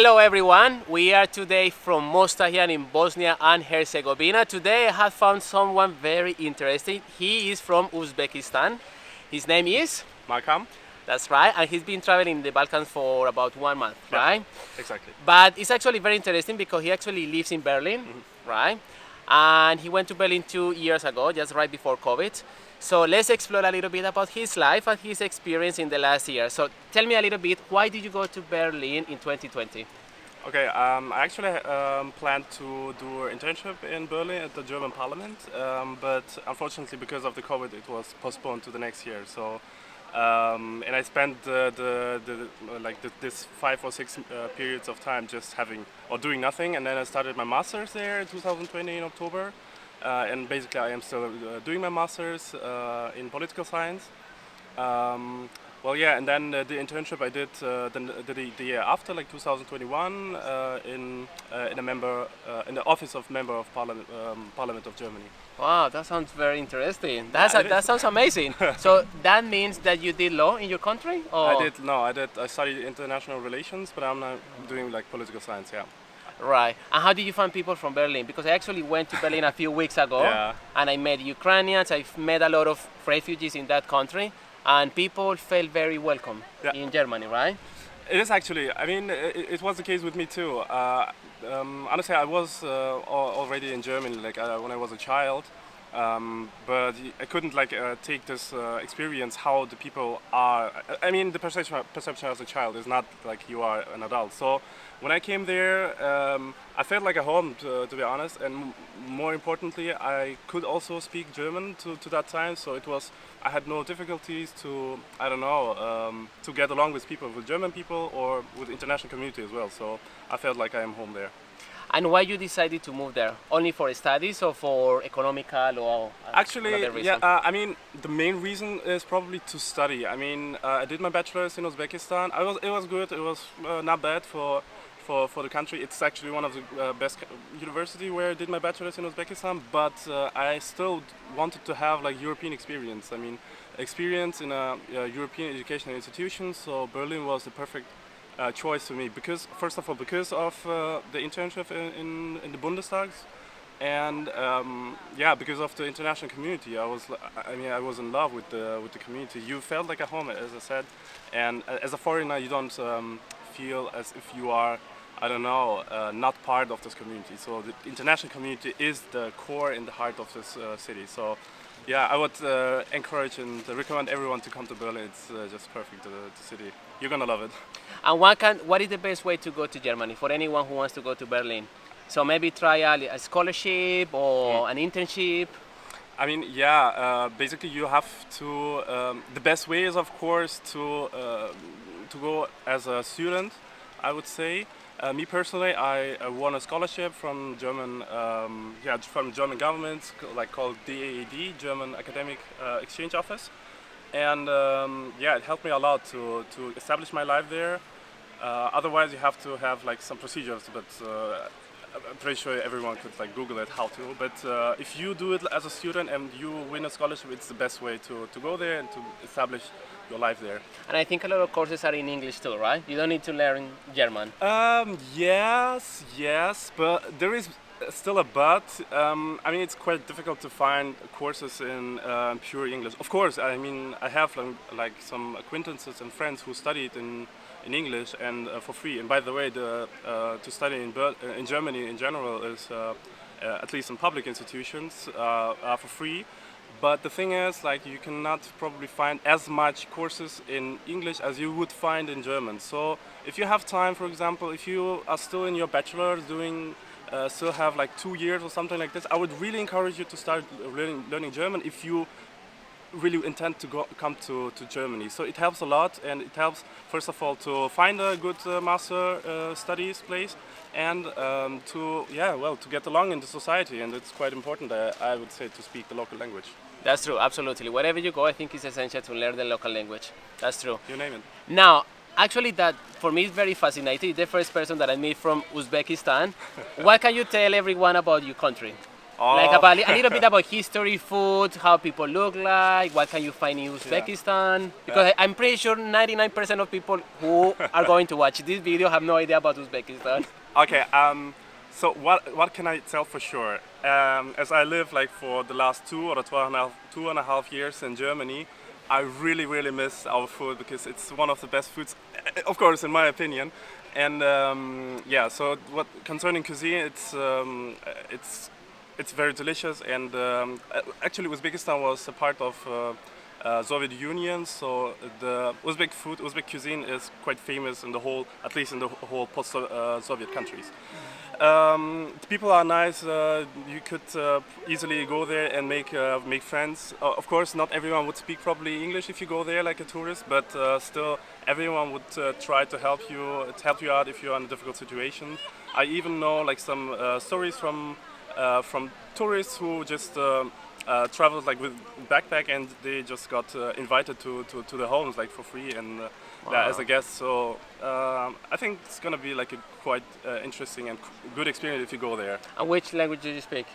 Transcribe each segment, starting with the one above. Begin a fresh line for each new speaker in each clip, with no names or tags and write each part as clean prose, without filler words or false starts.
Hello everyone, we are today from Mostahian in Bosnia and Herzegovina. Today I have found someone very interesting. He is from Uzbekistan. His name is?
Malcolm?
That's right, and he's been traveling in the Balkans for about 1 month,
Yeah,
right?
exactly.
But it's actually very interesting because he actually lives in Berlin, right? And he went to Berlin 2 years ago, just right before COVID. So let's explore a little bit about his life and his experience in the last year. So tell me a little bit, why did you go to Berlin in 2020?
Okay, I actually planned to do an internship in Berlin at the German Parliament, but unfortunately, because of the COVID, it was postponed to the next year. So, and I spent this 5 or 6 periods of time just having or doing nothing, and then I started my masters there in 2020 in October, and basically I am still doing my masters in political science. Um, well, yeah, and then the internship I did the year after, like 2021, in the office of member of Parliament of Germany.
Wow, that sounds very interesting.
Yeah, it
That
is.
sounds amazing. So that means that you did law in your country? Or?
I did no, I did. I studied international relations, but I'm now doing like political science. Yeah.
Right. And how did you find people from Berlin? Because I actually went to Berlin a few weeks ago
Yeah.
and I met Ukrainians, I've met a lot of refugees in that country, and people felt very welcome
Yeah.
in Germany, right?
It is actually. I mean, it was the case with me too. Honestly, I was already in Germany like when I was a child, but I couldn't like take this experience how the people are. I mean, the perception as a child is not like you are an adult. So when I came there, I felt like a home to be honest, and more importantly, I could also speak German to that time. So it was. I had no difficulties to to get along with people, with German people or with international community as well. So I felt like I am home there.
And why you decided to move there? Only for studies or for economical or
Actually,
another reason?
yeah. I mean, the main reason is probably to study. I mean, I did my bachelor's in Uzbekistan. It was good. It was not bad for the country. It's actually one of the best university where I did my bachelor's in Uzbekistan. But I still wanted to have like European experience. I mean, experience in a European educational institution. So Berlin was the perfect choice for me because first of all because of the internship in the Bundestags, and yeah, because of the international community. I was in love with the community. You felt like a home, as I said, and as a foreigner, you don't feel as if you are, I don't know, not part of this community. So the international community is the core in the heart of this city. So yeah, I would encourage and recommend everyone to come to Berlin. It's just perfect, the city. You're gonna love it.
And what is the best way to go to Germany for anyone who wants to go to Berlin? So maybe try a scholarship or an internship.
I mean, yeah. Basically, you have to. The best way is, of course, to go as a student. I would say. Me personally, I won a scholarship from from German government, like called DAAD, German Academic Exchange Office, and yeah, it helped me a lot to establish my life there. Otherwise, you have to have like some procedures, but I'm pretty sure everyone could like Google it how to. But if you do it as a student and you win a scholarship, it's the best way to go there and to establish your life there.
And I think a lot of courses are in English too, right? You don't need to learn German.
Yes, but there is still a but. I mean, it's quite difficult to find courses in pure English. Of course, I mean, I have like some acquaintances and friends who studied in English and for free. And by the way, to study in Germany in general is at least in public institutions for free. But the thing is, like, you cannot probably find as much courses in English as you would find in German. So if you have time, for example, if you are still in your bachelor's still have like 2 years or something like this, I would really encourage you to start learning German if you really intend to come to Germany. So it helps a lot, and it helps first of all to find a good master studies place, and to get along in the society. And it's quite important, I would say, to speak the local language.
That's true, absolutely. Wherever you go, I think it's essential to learn the local language. That's true.
You name it.
Now, actually, that for me is very fascinating. The first person that I meet from Uzbekistan. What can you tell everyone about your country? Like
Oh.
about a little bit about history, food, how people look like, what can you find in Uzbekistan? Because I'm pretty sure 99% of people who are going to watch this video have no idea about Uzbekistan.
Okay. So what can I tell for sure? As I live like for the last 2.5 years in Germany, I really miss our food because it's one of the best foods, of course, in my opinion. And yeah, so what concerning cuisine, it's very delicious. And actually, Uzbekistan was a part of Soviet Union, so the Uzbek cuisine is quite famous in the whole, at least in the whole post-Soviet countries. The people are nice. You could easily go there and make friends. Of course, not everyone would speak probably English if you go there like a tourist, but still, everyone would try to help you out if you're in a difficult situation. I even know like some stories from tourists who just traveled like with backpack and they just got invited to the homes like for free and yeah, as a guest. So I think it's gonna be like a quite interesting and good experience if you go there.
And which language do you speak?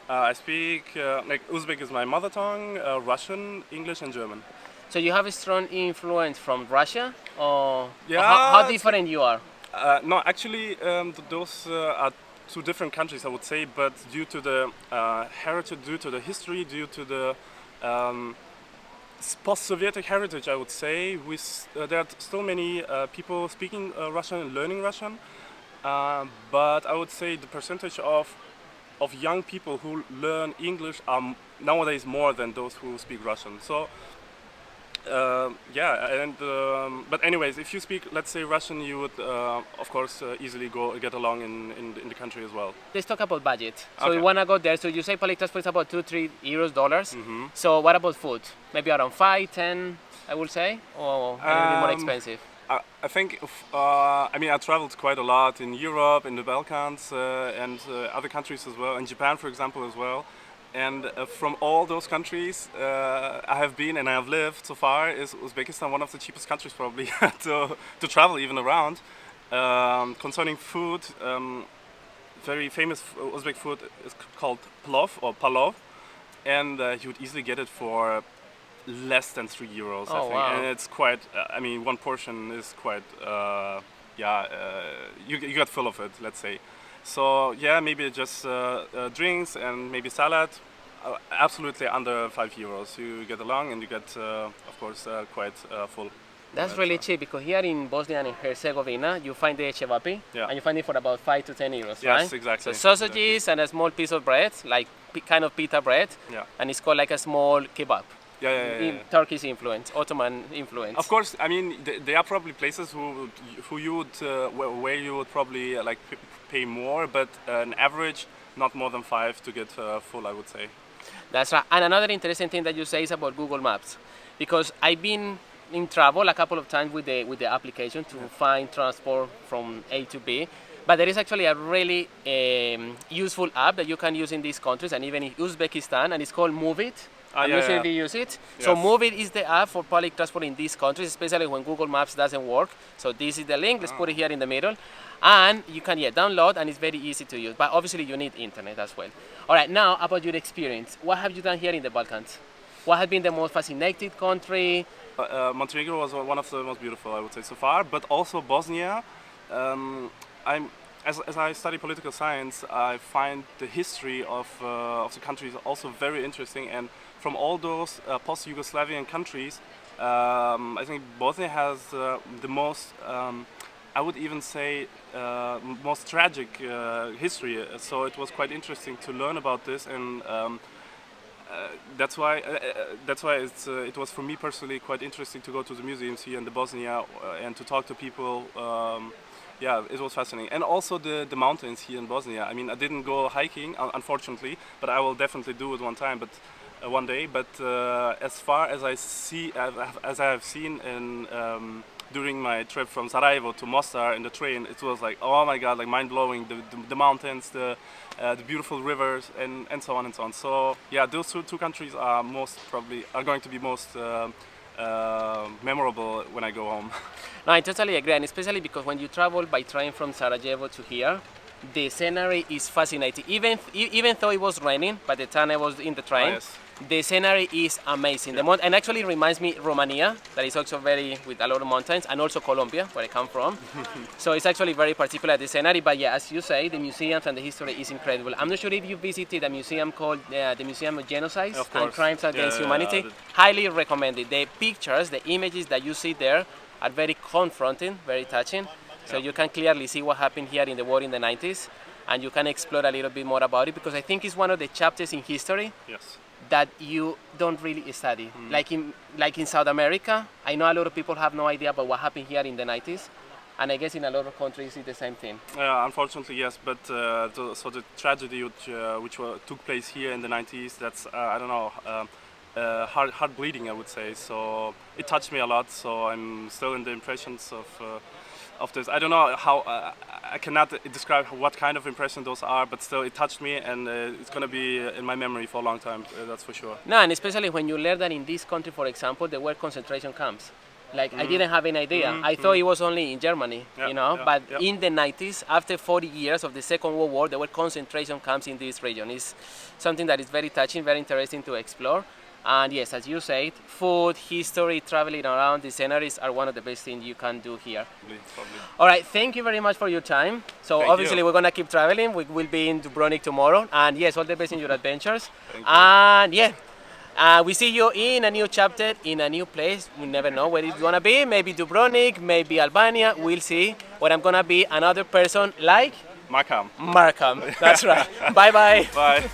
I speak like Uzbek is my mother tongue, Russian, English, and German.
So you have a strong influence from Russia, or
Yeah,
how
it's
different you are?
No, actually, those are two different countries, I would say. But due to the heritage, due to the history, due to the post-Soviet heritage, I would say, there are still many people speaking Russian and learning Russian. But I would say the percentage of young people who learn English are nowadays more than those who speak Russian. So yeah, and but anyways, if you speak, let's say Russian, you would of course easily get along in the country as well.
Let's talk about budget. So
Okay.
we wanna go there. So you say public transport is about 2-3 euros dollars. So what about food? Maybe around 5-10, I would say, or a little bit more expensive.
I think I mean I traveled quite a lot in Europe, in the Balkans, and other countries as well, in Japan, for example, as well. And from all those countries I have been and I have lived so far, is Uzbekistan one of the cheapest countries probably to travel even around. Concerning food, very famous Uzbek food is called plov or palov, and you would easily get it for less than 3 euros, I
Oh,
think.
wow.
And it's quite, I mean, one portion is quite, yeah, you get full of it, let's say. So, yeah, maybe just drinks and maybe salad, absolutely under 5 euros. You get along and you get, of course, quite full.
That's really cheap because here in Bosnia and Herzegovina you find the cevapi
Yeah.
and you find it for about 5 to 10 euros,
Yes,
right?
exactly.
So sausages and a small piece of bread, like kind of pita bread,
Yeah.
and it's called like a small kebab.
Yeah.
Turkish influence, Ottoman influence.
Of course, I mean there are probably places who you would where you would probably like pay more, but an average not more than 5 to get full, I would say.
That's right. And another interesting thing that you say is about Google Maps, because I've been in travel a couple of times with the application to find transport from A to B. But there is actually a really useful app that you can use in these countries and even in Uzbekistan, and it's called Move It. I'm not sure if you use it. So
Yes.
Move It is the app for public transport in these countries, especially when Google Maps doesn't work. So this is the link. Let's put it here in the middle. And you can download, and it's very easy to use. But obviously you need internet as well. All right, now about your experience. What have you done here in the Balkans? What has been the most fascinating country?
Montenegro was one of the most beautiful, I would say, so far, but also Bosnia. As I study political science, I find the history of the countries also very interesting. And from all those post-Yugoslavian countries, I think Bosnia has the most, I would even say, most tragic history. So it was quite interesting to learn about this, and that's why it was for me personally quite interesting to go to the museums here in the Bosnia and to talk to people. Yeah, it was fascinating, and also the mountains here in Bosnia. I mean, I didn't go hiking, unfortunately, but I will definitely do it one day. But as far as as I have seen in during my trip from Sarajevo to Mostar in the train, it was like, oh my god, like mind blowing. The mountains, the beautiful rivers, and so on and so on. So yeah, those two countries are going to be most memorable when I go home.
No, I totally agree, and especially because when you travel by train from Sarajevo to here, The scenery is fascinating. Even though it was raining by the time I was in the train,
yes.
the scenery is amazing.
Yeah.
And actually reminds me Romania, that is also very with a lot of mountains, and also Colombia, where I come from. So it's actually very particular the scenery. But yeah, as you say, the museums and the history is incredible. I'm not sure if you visited a museum called the Museum of Genocides
Of
and
course.
Crimes Against
Yeah,
Humanity.
the-
Highly recommended. The pictures, the images that you see there are very confronting, very touching. So
Yeah.
you can clearly see what happened here in the war in the 90s, and you can explore a little bit more about it, because I think it's one of the chapters in history
Yes.
that you don't really study. Like in South America, I know a lot of people have no idea about what happened here in the 90s, and I guess in a lot of countries it's the same thing.
Unfortunately, yes. But so the tragedy which took place here in the 90s, that's I don't know, heart bleeding, I would say. So it touched me a lot. So I'm still in the impressions of this. I don't know how I cannot describe what kind of impression those are, but still it touched me, and it's gonna be in my memory for a long time. That's for sure.
No, and especially when you learn that in this country, for example, there were concentration camps. Like I didn't have any idea. I thought it was only in Germany,
Yeah,
you know.
yeah,
But
yeah.
in the 90s, after 40 years of the Second World War, there were concentration camps in this region. It's something that is very touching, very interesting to explore. And yes, as you said, food, history, traveling around the sceneries are one of the best things you can do here.
Probably.
All right, thank you very much for your time. So
Thank
obviously
you.
we're gonna keep traveling. We will be in Dubrovnik tomorrow, and yes, all the best in your adventures.
Thank you.
And yeah, we see you in a new chapter, in a new place. We never know where it's gonna be. Maybe Dubrovnik, maybe Albania. We'll see. Where I'm gonna be another person like
Markham.
Markham. That's right. Bye bye.
Bye.